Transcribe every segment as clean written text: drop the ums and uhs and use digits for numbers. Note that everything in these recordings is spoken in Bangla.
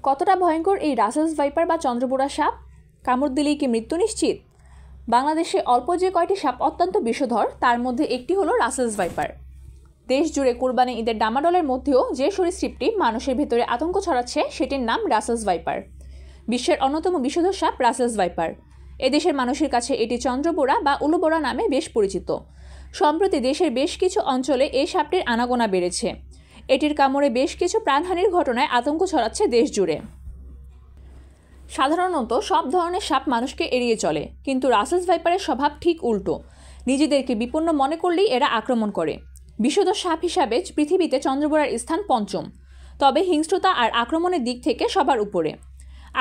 কতটা ভয়ঙ্কর এই রাসেলস ভাইপার বা চন্দ্রবোরা সাপ? কামড় দিলেই কি মৃত্যু নিশ্চিত? বাংলাদেশে অল্প যে কয়টি সাপ অত্যন্ত বিষধর তার মধ্যে একটি হলো রাসেলস ভাইপার। দেশ জুড়ে কুরবানি ঈদের ডামাডোলের মধ্যেও যে সরীসৃপটি মানুষের ভেতরে আতঙ্ক ছড়াচ্ছে সেটির নাম রাসেলস ভাইপার। বিশ্বের অন্যতম বিষধর সাপ রাসেলস ভাইপার। এদেশের মানুষের কাছে এটি চন্দ্রবোরা বা উলুবোরা নামে বেশ পরিচিত। সম্প্রতি দেশের বেশ কিছু অঞ্চলে এই সাপটির আনাগোনা বেড়েছে। এটির কামড়ে বেশ কিছু প্রাণহানির ঘটনায় আতঙ্ক ছড়াচ্ছে দেশ জুড়ে। সাধারণত সব ধরনের সাপ মানুষকে এড়িয়ে চলে, কিন্তু রাসেলস ভাইপারের স্বভাব ঠিক উল্টো। নিজেদেরকে বিপন্ন মনে করলেই এরা আক্রমণ করে। বিষধর সাপ হিসাবে পৃথিবীতে চন্দ্রবোরার স্থান পঞ্চম, তবে হিংস্রতা আর আক্রমণের দিক থেকে সবার উপরে।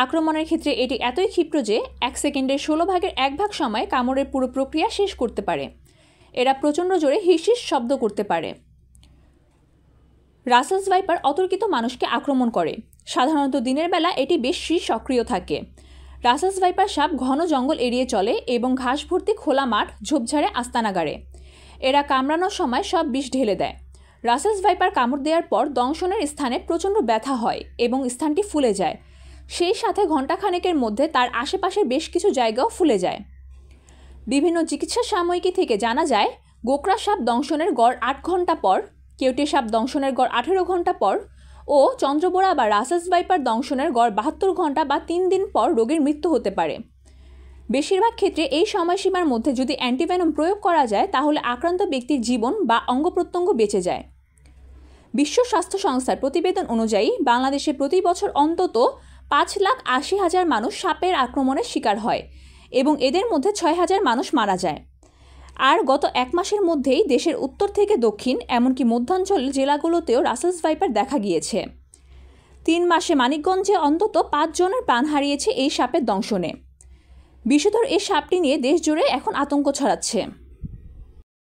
আক্রমণের ক্ষেত্রে এটি এতই ক্ষিপ্র যে 1 সেকেন্ডের 16 ভাগের 1 ভাগ সময় কামড়ের পুরো প্রক্রিয়া শেষ করতে পারে। এরা প্রচণ্ড জোরে হিসহিস শব্দ করতে পারে। রাসেলস ভাইপার অতর্কিত মানুষকে আক্রমণ করে। সাধারণত দিনের বেলা এটি বেশি সক্রিয় থাকে। রাসেলস ভাইপার সাপ ঘন জঙ্গল এড়িয়ে চলে এবং ঘাস ভর্তি খোলা মাঠ ঝোপঝাড়ে আস্তানা গাড়ে। এরা কামড়ানোর সময় সব বিষ ঢেলে দেয়। রাসেলস ভাইপার কামড় দেওয়ার পর দংশনের স্থানে প্রচণ্ড ব্যথা হয় এবং স্থানটি ফুলে যায়। সেই সাথে ঘণ্টাখানেকের মধ্যে তার আশেপাশের বেশ কিছু জায়গাও ফুলে যায়। বিভিন্ন চিকিৎসা সাময়িকী থেকে জানা যায়, গোকরা সাপ দংশনের গড় 8 ঘন্টা পর, কেউটে সাপ দংশনের গড় 18 ঘন্টা পর ও চন্দ্রবোরা বা রাসেলস ভাইপার দংশনের গড় 72 ঘন্টা বা 3 দিন পর রোগীর মৃত্যু হতে পারে। বেশিরভাগ ক্ষেত্রে এই সময়সীমার মধ্যে যদি অ্যান্টিভেনম প্রয়োগ করা যায় তাহলে আক্রান্ত ব্যক্তির জীবন বা অঙ্গপ্রত্যঙ্গ বেঁচে যায়। বিশ্ব স্বাস্থ্য সংস্থার প্রতিবেদন অনুযায়ী বাংলাদেশে প্রতি বছর অন্তত 5,80,000 মানুষ সাপের আক্রমণের শিকার হয় এবং এদের মধ্যে 6,000 মানুষ মারা যায়। আর গত 1 মাসের মধ্যেই দেশের উত্তর থেকে দক্ষিণ এমনকি মধ্যাঞ্চল জেলাগুলোতেও রাসেলস ভাইপার দেখা গিয়েছে। 3 মাসে মানিকগঞ্জে অন্তত 5 জনের প্রাণ হারিয়েছে এই সাপের দংশনে। বিষধর এই সাপটি নিয়ে দেশ জুড়ে এখন আতঙ্ক ছড়াচ্ছে।